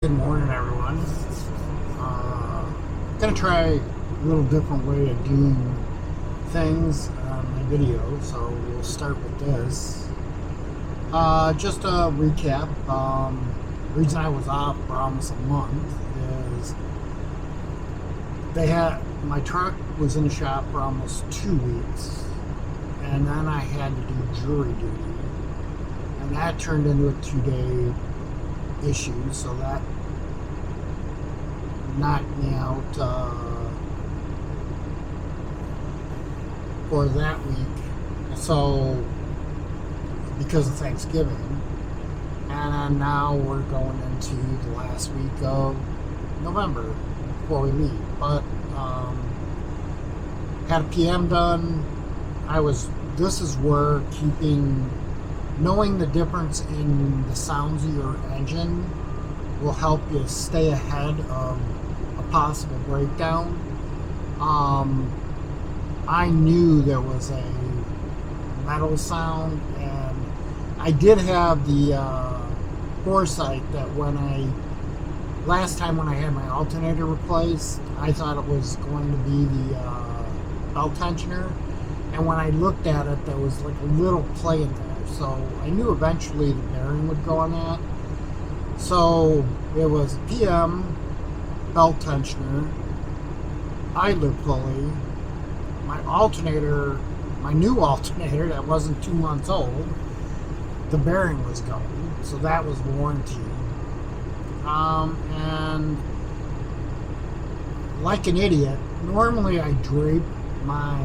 Good morning, everyone. Gonna try a little different way of doing things on my video, so we'll start with this. Just a recap. The reason I was off for almost a month is my truck was in the shop for almost 2 weeks, and then I had to do jury duty, and that turned into a 2-day issue, so that knocked me out for that week. So because of Thanksgiving, and now we're going into the last week of November before we leave. But had a PM done. This is where knowing the difference in the sounds of your engine will help you stay ahead of a possible breakdown. I knew there was a metal sound, and I did have the foresight that last time when I had my alternator replaced, I thought it was going to be the belt tensioner, and when I looked at it, there was like a little play in there. So I knew eventually the bearing would go on that. So it was PM, belt tensioner, idler pulley, my alternator, my new alternator that wasn't 2 months old, the bearing was going. So that was warranty. And like an idiot, normally I drape my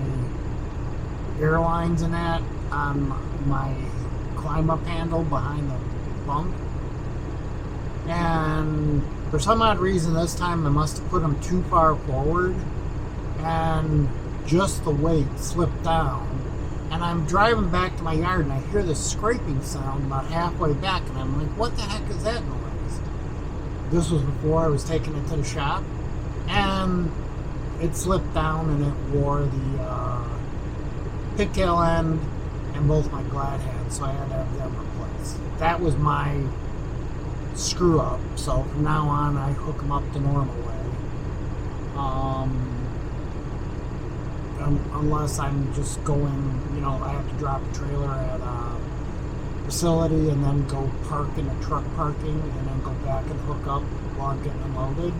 airlines and that on my climb up handle behind the bunk, and for some odd reason this time I must have put them too far forward, and just the weight slipped down, and I'm driving back to my yard and I hear this scraping sound about halfway back, and I'm like, what the heck is that noise? This was before I was taking it to the shop, and it slipped down and it wore the pigtail end and both my glad heads, so I had to have them replaced. That was my screw up, so from now on I hook them up the normal way. Unless I'm just going, I have to drop a trailer at a facility and then go park in a truck parking and then go back and hook up while I'm getting unloaded.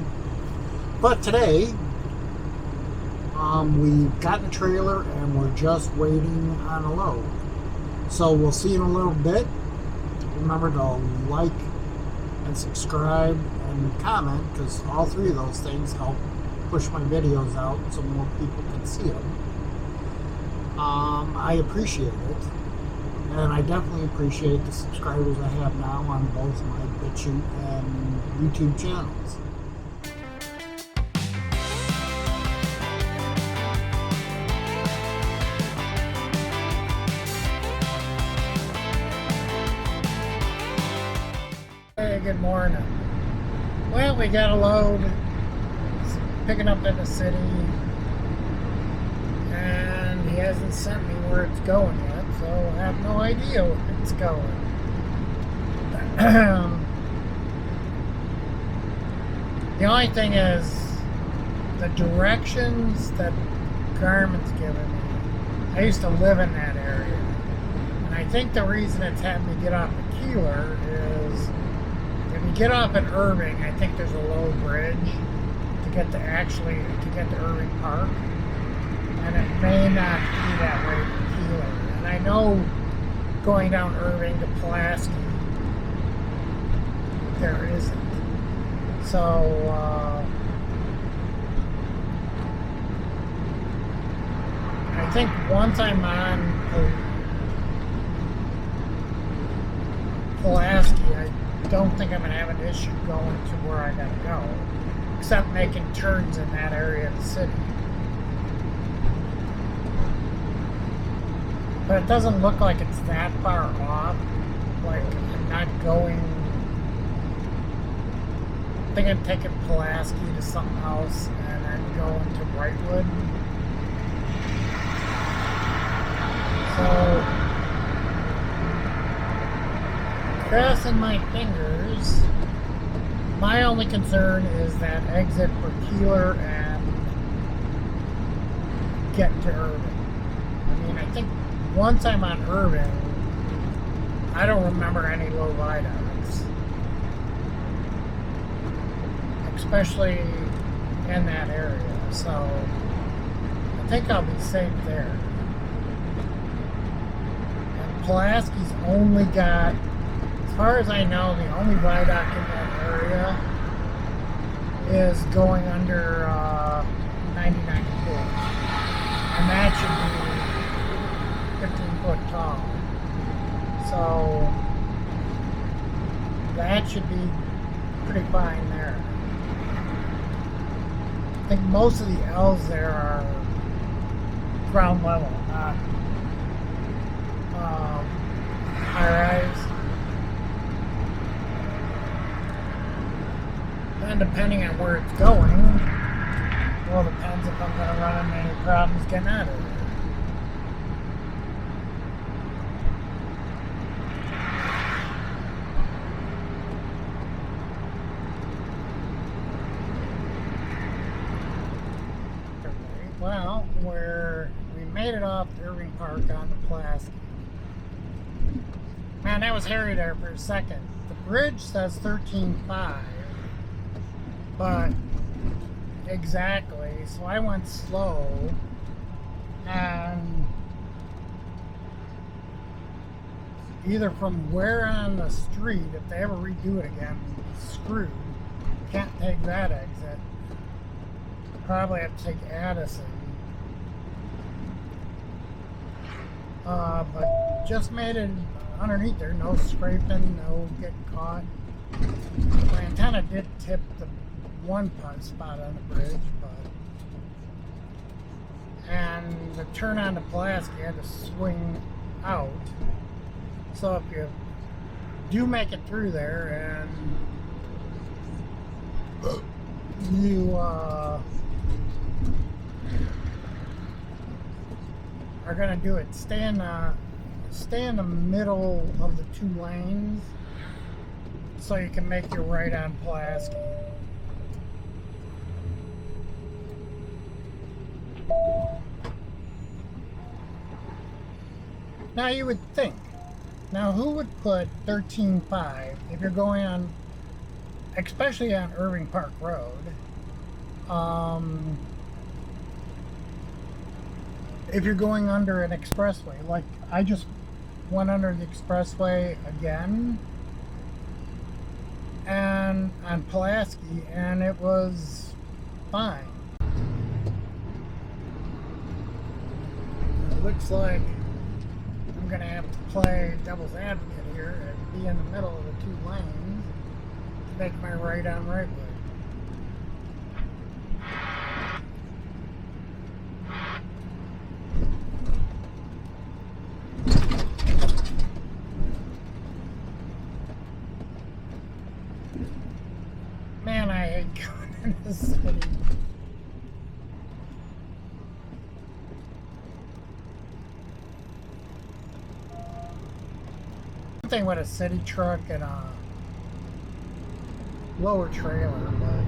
But today, we've gotten a trailer and we're just waiting on a load. So we'll see in a little bit. Remember to like and subscribe and comment, because all three of those things help push my videos out so more people can see them. I appreciate it, and I definitely appreciate the subscribers I have now on both my BitChute and YouTube channels. Hey, good morning. Well, we got a load. It's picking up in the city, and he hasn't sent me where it's going yet, so I have no idea where it's going. The only thing is the directions that Garmin's given me. I used to live in that area, and I think the reason it's having me get off the Keeler is if you get off at Irving, I think there's a low bridge to get to Irving Park, and it may not be that way for Keeler. And I know going down Irving to Pulaski, there isn't. So I think once I'm on Pulaski, I don't think I'm going to have an issue going to where I got to go, except making turns in that area of the city. But it doesn't look like it's that far off. Like, I'm not going... I think I'm taking Pulaski to something else and then going to Brightwood. So, crossing my fingers My only concern is that exit for Keeler and get to Irving. I mean, I think once I'm on Irving, I don't remember any low viaducts, especially in that area. So I think I'll be safe there. And Pulaski's only got, as far as I know, the only viaduct in that area is going under 9094. And that should be 15 foot tall. So that should be pretty fine there. I think most of the L's there are ground level, not high-rise. And depending on where it's going, well, depends if I'm going to run into any problems getting out of there. Well, we made it off Irving Park onto Pulaski. Man, that was hairy there for a second. The bridge says 13.5, but exactly, so I went slow, and either from where on the street, if they ever redo it again, screwed. Can't take that exit. Probably have to take Addison. But just made it underneath there, no scraping, no getting caught. My antenna did tip the one spot on the bridge, and the turn on to Pulaski had to swing out. So if you do make it through there and you are gonna do it, stay in the middle of the two lanes so you can make your right on Pulaski. Now you would think, now who would put 13.5 if you're going on, especially on Irving Park Road, if you're going under an expressway, like I just went under the expressway again and on Pulaski, and it was fine. It looks like I'm gonna have to play devil's advocate here and be in the middle of the two lanes to make my right on right way. Man, I hate going in the city. One thing with a city truck and a lower trailer, but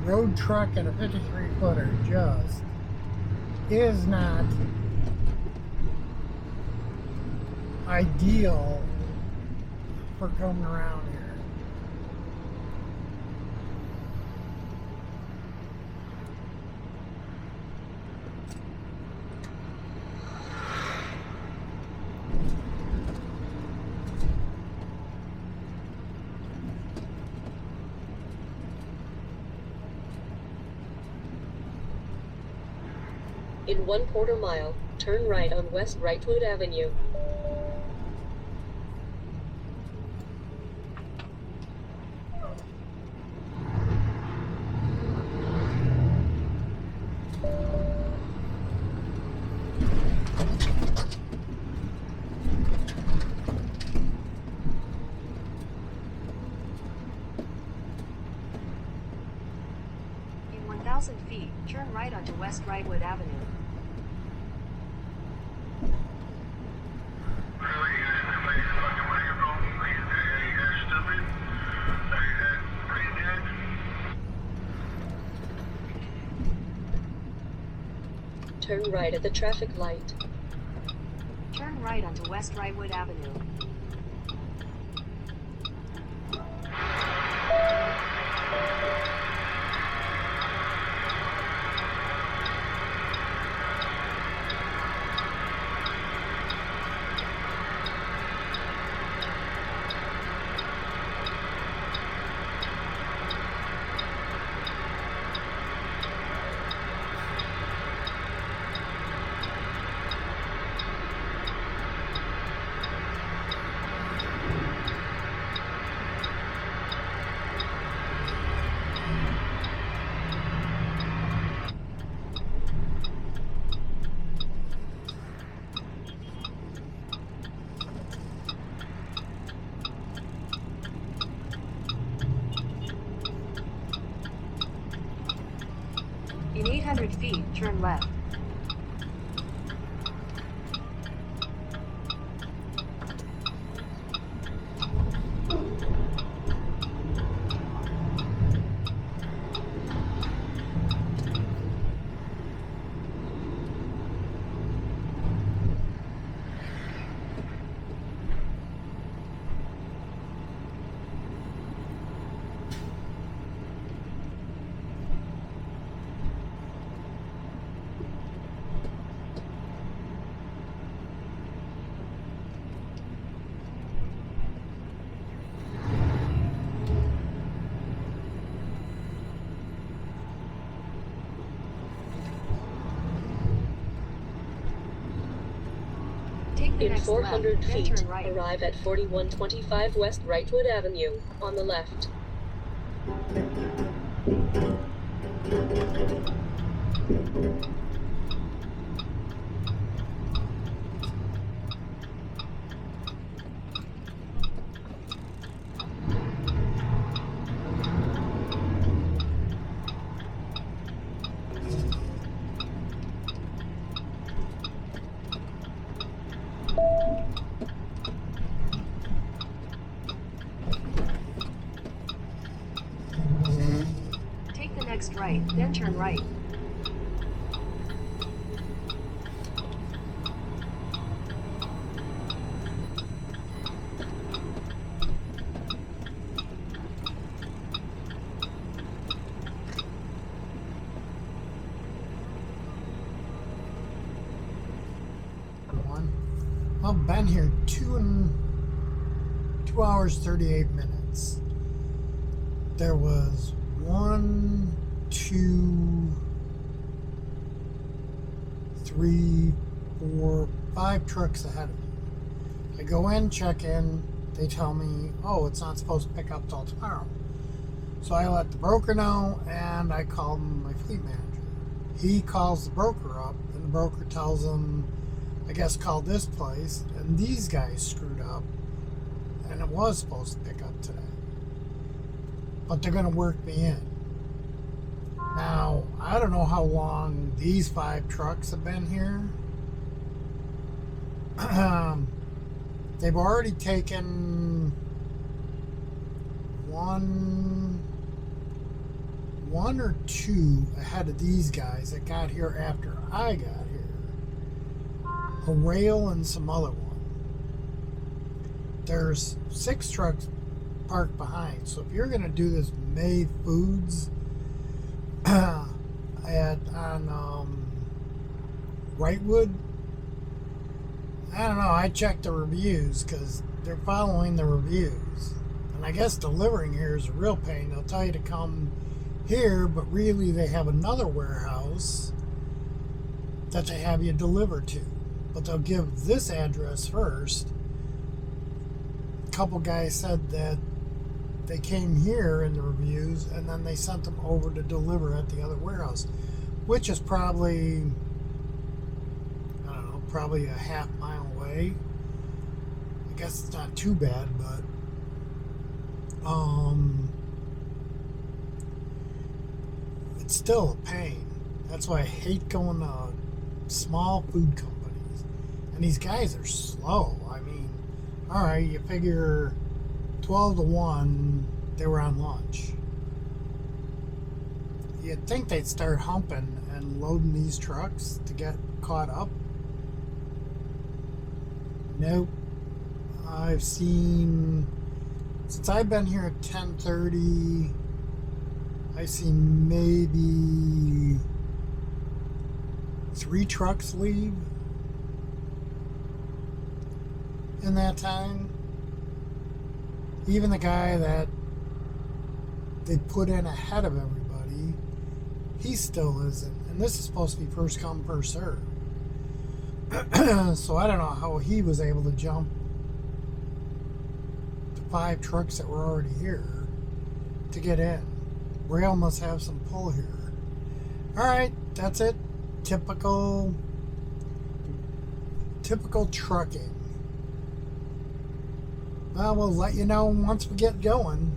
road truck and a 53 footer just is not ideal for coming around here. In 1/4 mile, turn right on West Wrightwood Avenue. In 1,000 feet, turn right onto West Wrightwood Avenue. Turn right at the traffic light. Turn right onto West Wrightwood Avenue. In 800 feet, turn left. Take the In next 400 left, then feet, turn right. arrive at 4125 West Wrightwood Avenue, on the left. Take the next right, then turn right. I've been here 2 hours 38 minutes. There was 1, 2, 3, 4, 5 trucks ahead of me. I go in, check in, they tell me, oh, it's not supposed to pick up till tomorrow. So I let the broker know, and I call my fleet manager. He calls the broker up, and the broker tells him, I guess, call this place, and these guys screwed up, and it was supposed to pick up today. But they're going to work me in. Now, I don't know how long these 5 trucks have been here. They've already taken one or two ahead of these guys that got here after I got here. A rail and some other one. There's 6 trucks parked behind. So if you're going to do this May Foods on Wrightwood, I don't know. I checked the reviews because they're following the reviews. And I guess delivering here is a real pain. They'll tell you to come here, but really they have another warehouse that they have you deliver to. But they'll give this address first. A couple guys said that they came here in the reviews and then they sent them over to deliver at the other warehouse, which is probably, I don't know, probably a half mile away. I guess it's not too bad, but it's still a pain. That's why I hate going to small food companies. And these guys are slow. I mean, all right, you figure 12 to 1, they were on lunch. you'd think they'd start humping and loading these trucks to get caught up. Nope. I've seen, since I've been here at 10:30, I've seen maybe 3 trucks leave in that time. Even the guy that they put in ahead of everybody, he still isn't. And this is supposed to be first come, first serve. So I don't know how he was able to jump to 5 trucks that were already here to get in. Rail must have some pull here. Alright, that's it. Typical trucking. Well, we'll let you know once we get going.